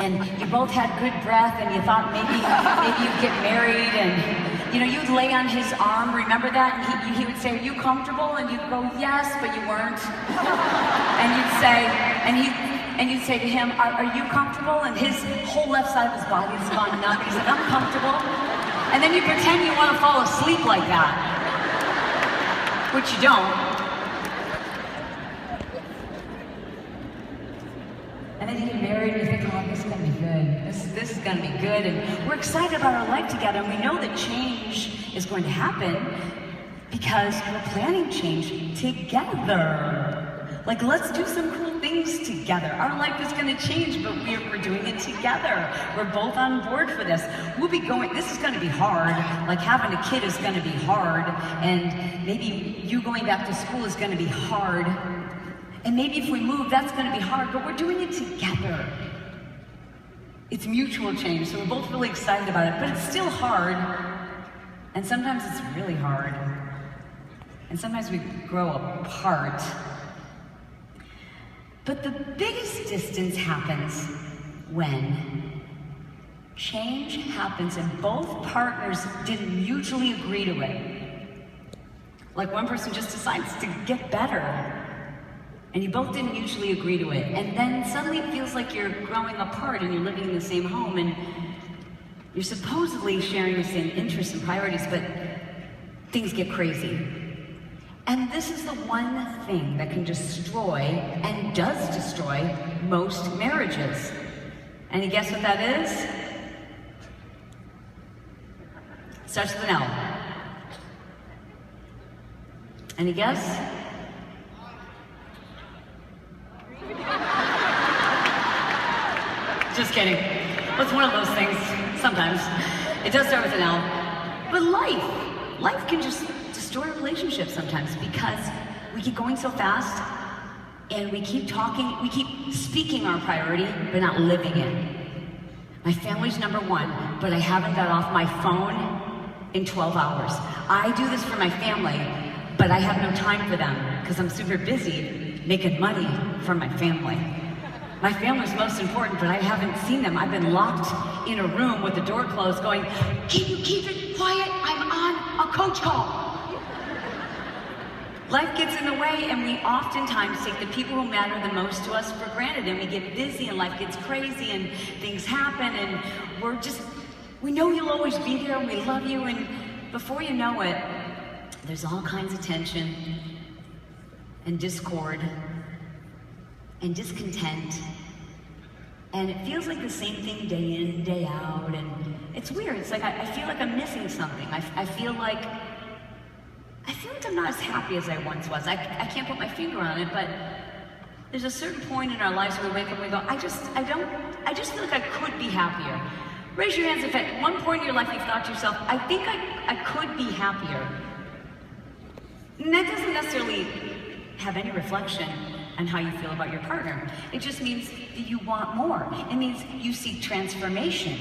and you both had good breath, and you thought maybe you'd get married, and you'd lay on his arm. Remember that? And he would say, "Are you comfortable?" And you'd go, "Yes," but you weren't. And you'd say to him, "Are you comfortable?" And his whole left side of his body is gone numb. He's like, "I'm comfortable." And then you pretend you want to fall asleep like that, which you don't. And then you get married and you think, "Oh, this is gonna be good. This is gonna be good." And we're excited about our life together, and we know that change is going to happen because we're planning change together. Like, let's do some cool things together. Our life is gonna change, but we're doing it together. We're both on board for this. This is gonna be hard. Like, having a kid is gonna be hard, and maybe you going back to school is gonna be hard. And maybe if we move, that's going to be hard, but we're doing it together. It's mutual change, so we're both really excited about it, but it's still hard. And sometimes it's really hard. And sometimes we grow apart. But the biggest distance happens when change happens and both partners didn't mutually agree to it. Like, one person just decides to get better, and you both didn't mutually agree to it. And then suddenly it feels like you're growing apart and you're living in the same home and you're supposedly sharing the same interests and priorities, but things get crazy. And this is the one thing that can destroy, and does destroy, most marriages. Any guess what that is? Starts with an L. Any guess? Just kidding. It's one of those things, sometimes. It does start with an L. But life can just destroy relationships sometimes because we keep going so fast and we keep talking, we keep speaking our priority, but not living it. My family's number one, but I haven't got off my phone in 12 hours. I do this for my family, but I have no time for them because I'm super busy making money for my family. My family's most important, but I haven't seen them. I've been locked in a room with the door closed going, "Can you keep it quiet? I'm on a coach call." Life gets in the way, and we oftentimes take the people who matter the most to us for granted, and we get busy, and life gets crazy, and things happen, and we know you'll always be there, and we love you, and before you know it, there's all kinds of tension, and discord, and discontent, and it feels like the same thing day in, day out, and it's weird. It's like I feel like I'm missing something. I feel like I'm not as happy as I once was. I can't put my finger on it, but there's a certain point in our lives where we wake up and we go, I just feel like I could be happier. Raise your hands if at one point in your life you've thought to yourself, I think I could be happier. And that doesn't necessarily have any reflection on how you feel about your partner. It just means that you want more. It means you seek transformation.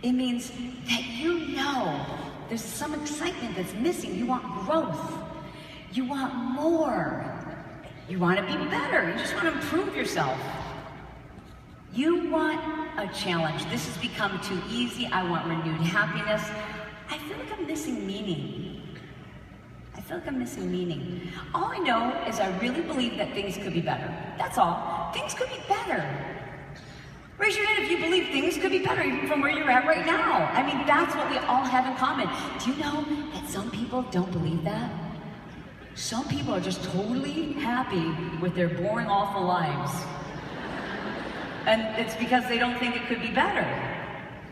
It means that you know there's some excitement that's missing. You want growth. You want more. You want to be better. You just want to improve yourself. You want a challenge. This has become too easy. I want renewed happiness. I feel like I'm missing meaning. I feel like I'm missing meaning. All I know is I really believe that things could be better. That's all. Things could be better. Raise your hand if you believe things could be better even from where you're at right now. I mean, that's what we all have in common. Do you know that some people don't believe that? Some people are just totally happy with their boring, awful lives. And it's because they don't think it could be better.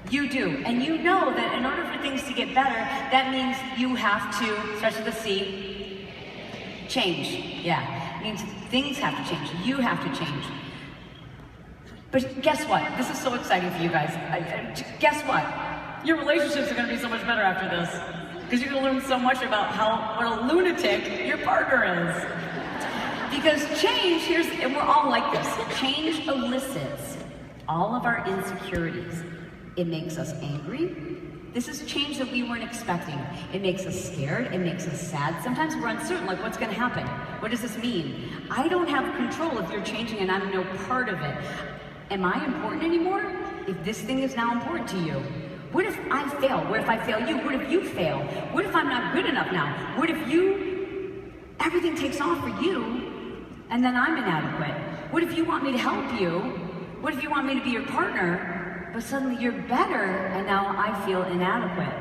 You do. And you know that in order for things to get better, that means you have to, starts with a C, change. Yeah. It means things have to change. You have to change. But guess what? This is so exciting for you guys. Guess what? Your relationships are going to be so much better after this. Because you're going to learn so much about what a lunatic your partner is. Because change, and we're all like this, change elicits all of our insecurities. It makes us angry. This is change that we weren't expecting. It makes us scared. It makes us sad. Sometimes we're uncertain, like what's going to happen? What does this mean? I don't have control if you're changing and I'm no part of it. Am I important anymore? If this thing is now important to you, what if I fail? What if I fail you? What if you fail? What if I'm not good enough now? What if everything takes off for you, and then I'm inadequate? What if you want me to help you? What if you want me to be your partner, but suddenly you're better, and now I feel inadequate?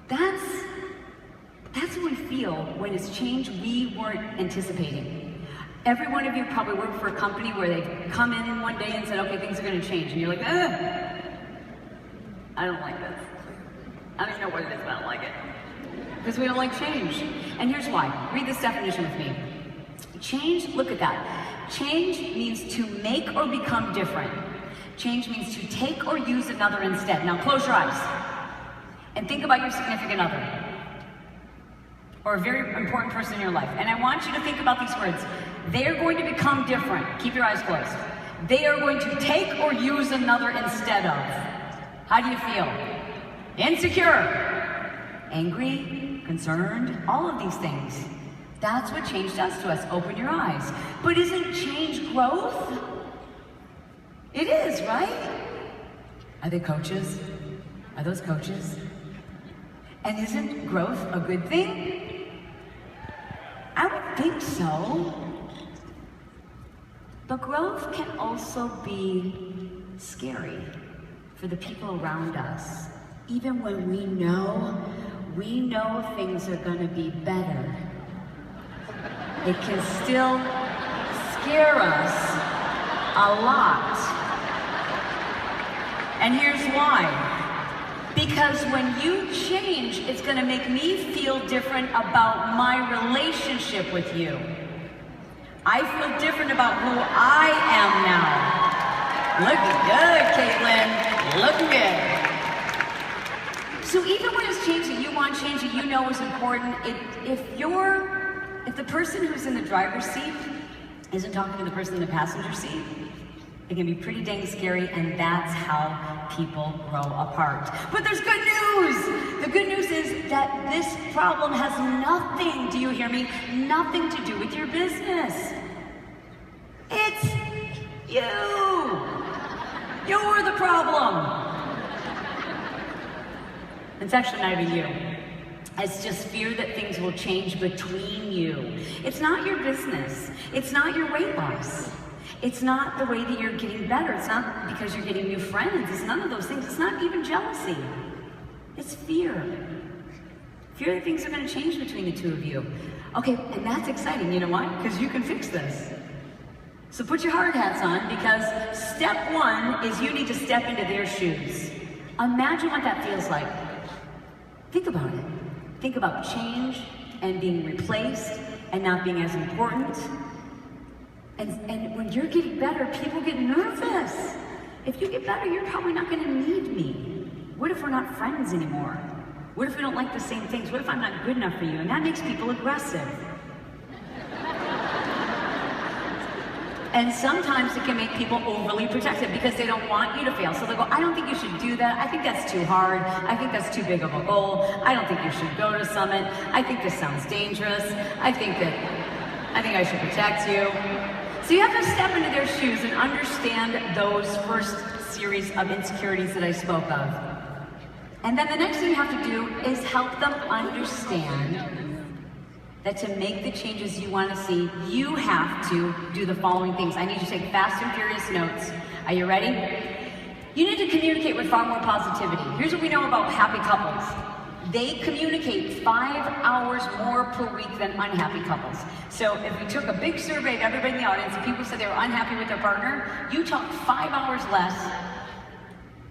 That's what we feel when it's change we weren't anticipating. Every one of you probably worked for a company where they've come in one day and said, okay, things are going to change. And you're like, I don't like this. I don't even know what it is, but I don't like it. Because we don't like change. And here's why. Read this definition with me. Change, look at that. Change means to make or become different. Change means to take or use another instead. Now close your eyes and think about your significant other or a very important person in your life. And I want you to think about these words. They are going to become different. Keep your eyes closed. They are going to take or use another instead of. How do you feel? Insecure, angry, concerned, all of these things. That's what change does to us. Open your eyes. But isn't change growth? It is, right? Are they coaches? Are those coaches? And isn't growth a good thing? I would think so. But growth can also be scary for the people around us. Even when we know things are going to be better, it can still scare us a lot. And here's why. Because when you change, it's going to make me feel different about my relationship with you. I feel different about who I am now. Looking good, Caitlin. Looking good. So even when it's change that you want, change that you know is important, if the person who's in the driver's seat isn't talking to the person in the passenger seat, it can be pretty dang scary, and that's how people grow apart. But there's good news! The good news is that this problem has nothing, do you hear me? Nothing to do with your business. It's you! You're the problem! It's actually not even you. It's just fear that things will change between you. It's not your business. It's not your weight loss. It's not the way that you're getting better. It's not because you're getting new friends. It's none of those things. It's not even jealousy. It's fear. Fear that things are going to change between the two of you. Okay, and that's exciting. You know why? Because you can fix this. So put your hard hats on, because step one is you need to step into their shoes. Imagine what that feels like. Think about it. Think about change and being replaced and not being as important. And when you're getting better, people get nervous. If you get better, you're probably not going to need me. What if we're not friends anymore? What if we don't like the same things? What if I'm not good enough for you? And that makes people aggressive. And sometimes it can make people overly protective because they don't want you to fail. So they go, I don't think you should do that. I think that's too hard. I think that's too big of a goal. I don't think you should go to Summit. I think this sounds dangerous. I think I should protect you. So you have to step into their shoes and understand those first series of insecurities that I spoke of. And then the next thing you have to do is help them understand that to make the changes you want to see, you have to do the following things. I need you to take fast and furious notes. Are you ready? You need to communicate with far more positivity. Here's what we know about happy couples. They communicate 5 hours more per week than unhappy couples. So if we took a big survey of everybody in the audience and people said they were unhappy with their partner, you talk 5 hours less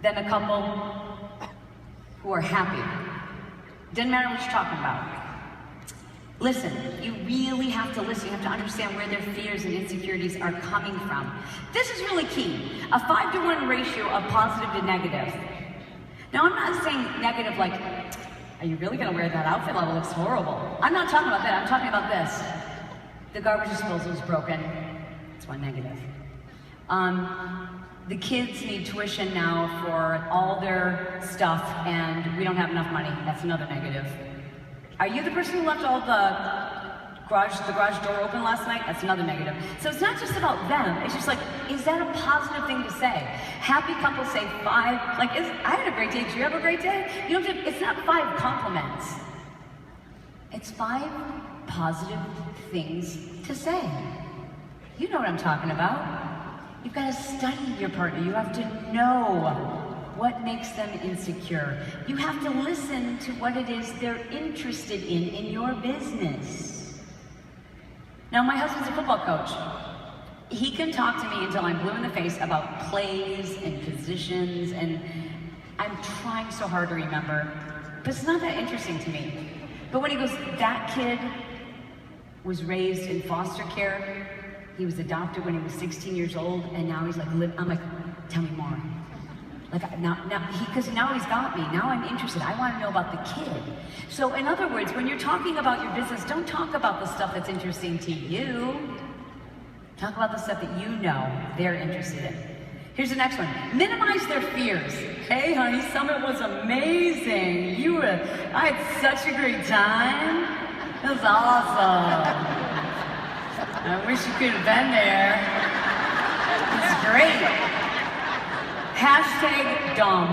than a couple who are happy. Doesn't matter what you're talking about. Listen, you really have to listen. You have to understand where their fears and insecurities are coming from. This is really key. A 5-to-1 ratio of positive to negative. Now, I'm not saying negative like, are you really going to wear that outfit? That looks horrible. I'm not talking about that. I'm talking about this. The garbage disposal is broken. That's one negative. The kids need tuition now for all their stuff, and we don't have enough money. That's another negative. Are you the person who left all the the garage door open last night, that's another negative. So it's not just about them, it's just like, is that a positive thing to say? Happy couples say 5, like, I had a great day, did you have a great day? You don't have to, it's not 5 compliments. It's 5 positive things to say. You know what I'm talking about. You've got to study your partner. You have to know what makes them insecure. You have to listen to what it is they're interested in your business. Now, my husband's a football coach. He can talk to me until I'm blue in the face about plays and positions, and I'm trying so hard to remember, but it's not that interesting to me. But when he goes, that kid was raised in foster care, he was adopted when he was 16 years old, and now he's like, I'm like, tell me more. Like, because now he's got me, now I'm interested, I want to know about the kid. So in other words, when you're talking about your business, don't talk about the stuff that's interesting to you. Talk about the stuff that you know they're interested in. Here's the next one. Minimize their fears. Hey honey, Summit was amazing. I had such a great time. It was awesome. I wish you could have been there. It's great. Hashtag dumb.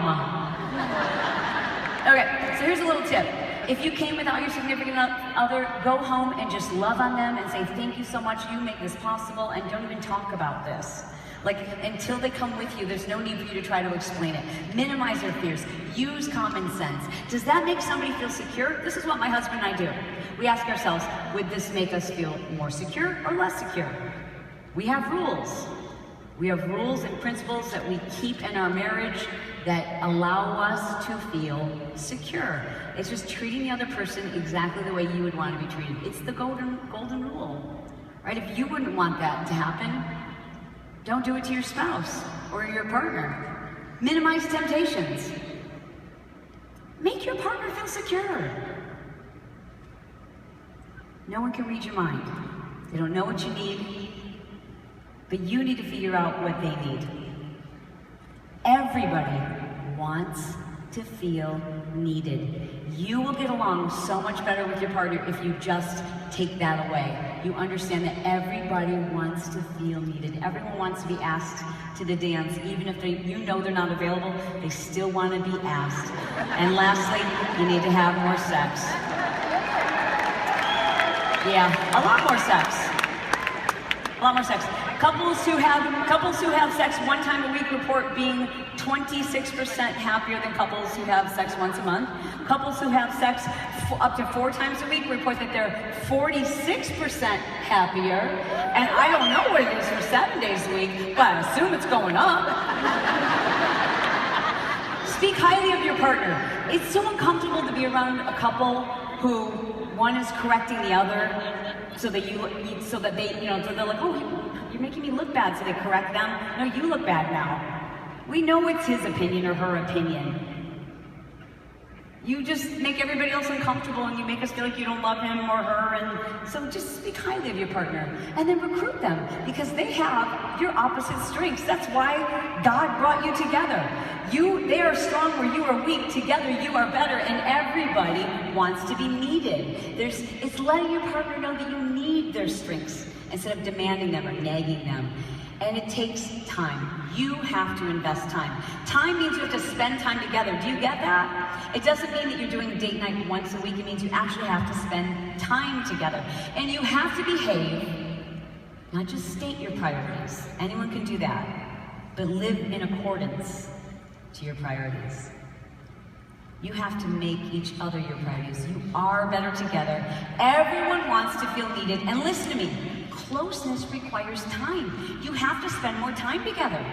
Okay, so here's a little tip. If you came without your significant other, go home and just love on them and say, thank you so much, you make this possible, and don't even talk about this. Like, until they come with you, there's no need for you to try to explain it. Minimize their fears. Use common sense. Does that make somebody feel secure? This is what my husband and I do. We ask ourselves, would this make us feel more secure or less secure? We have rules. We have rules and principles that we keep in our marriage that allow us to feel secure. It's just treating the other person exactly the way you would want to be treated. It's the golden rule, right? If you wouldn't want that to happen, don't do it to your spouse or your partner. Minimize temptations. Make your partner feel secure. No one can read your mind. They don't know what you need, but you need to figure out what they need. Everybody wants to feel needed. You will get along so much better with your partner if you just take that away. You understand that everybody wants to feel needed. Everyone wants to be asked to the dance, even if you know they're not available, they still want to be asked. And lastly, you need to have more sex. Yeah, a lot more sex. A lot more sex. Couples who have sex 1 time a week report being 26% happier than couples who have sex once a month. Couples who have sex up to 4 times a week report that they're 46% happier. And I don't know what it is for 7 days a week, but I assume it's going up. Speak highly of your partner. It's so uncomfortable to be around a couple who one is correcting the other, so that they're like, oh, you're making me look bad, so they correct them. No, you look bad now. We know it's his opinion or her opinion. You just make everybody else uncomfortable and you make us feel like you don't love him or her, and so just speak highly of your partner. And then recruit them, because they have your opposite strengths. That's why God brought you together. They are strong where you are weak. Together you are better, and everybody wants to be needed. It's letting your partner know that you need their strengths instead of demanding them or nagging them. And it takes time. You have to invest time. Time means you have to spend time together. Do you get that? It doesn't mean that you're doing date night once a week. It means you actually have to spend time together. And you have to behave, not just state your priorities. Anyone can do that. But live in accordance to your priorities. You have to make each other your priorities. You are better together. Everyone wants to feel needed. And listen to me. Closeness requires time. You have to spend more time together.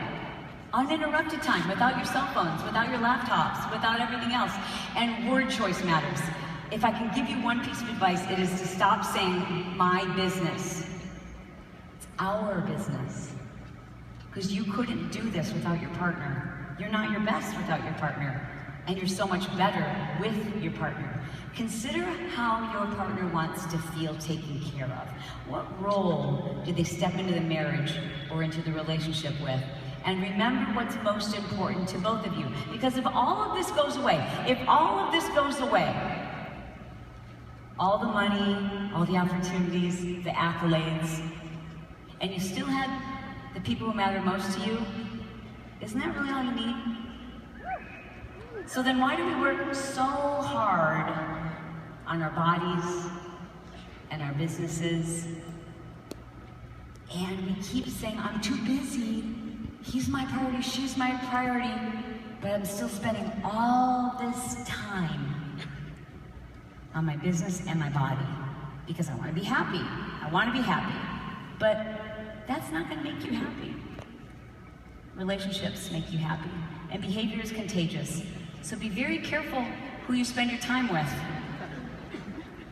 Uninterrupted time, without your cell phones, without your laptops, without everything else. And word choice matters. If I can give you one piece of advice, it is to stop saying, my business. It's our business. Because you couldn't do this without your partner. You're not your best without your partner. And you're so much better with your partner. Consider how your partner wants to feel taken care of. What role did they step into the marriage or into the relationship with? And remember what's most important to both of you. Because if all of this goes away, all the money, all the opportunities, the accolades, and you still had the people who matter most to you, isn't that really all you need? So then why do we work so hard on our bodies and our businesses? And we keep saying, I'm too busy. He's my priority, she's my priority. But I'm still spending all this time on my business and my body because I want to be happy. I want to be happy. But that's not going to make you happy. Relationships make you happy. And behavior is contagious. So be very careful who you spend your time with.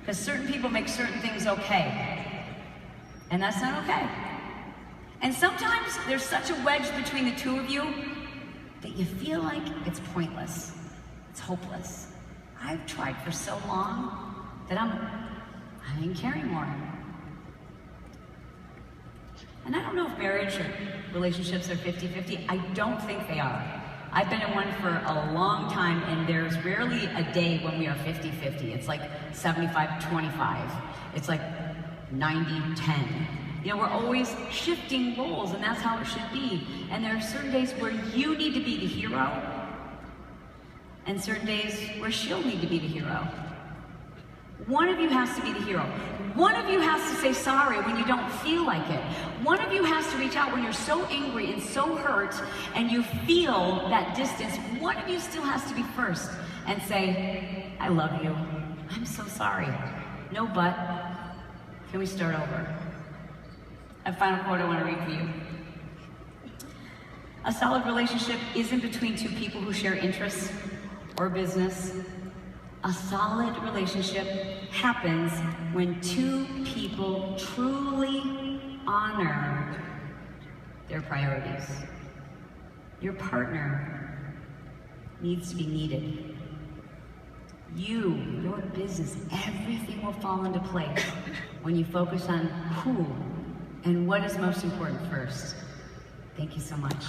Because certain people make certain things okay. And that's not okay. And sometimes there's such a wedge between the two of you that you feel like it's pointless. It's hopeless. I've tried for so long that I didn't care anymore. And I don't know if marriage or relationships are 50-50. I don't think they are. I've been in one for a long time, and there's rarely a day when we are 50-50. It's like 75-25. It's like 90-10. You know, we're always shifting roles, and that's how it should be. And there are certain days where you need to be the hero, and certain days where she'll need to be the hero. One of you has to be the hero. One of you has to say sorry when you don't feel like it. One of you has to reach out when you're so angry and so hurt and you feel that distance. One of you still has to be first and say, I love you. I'm so sorry. No but. Can we start over? A final quote I want to read for you. A solid relationship isn't between two people who share interests or business. A solid relationship happens when two people truly honor their priorities. Your partner needs to be needed. You, your business, everything will fall into place when you focus on who and what is most important first. Thank you so much.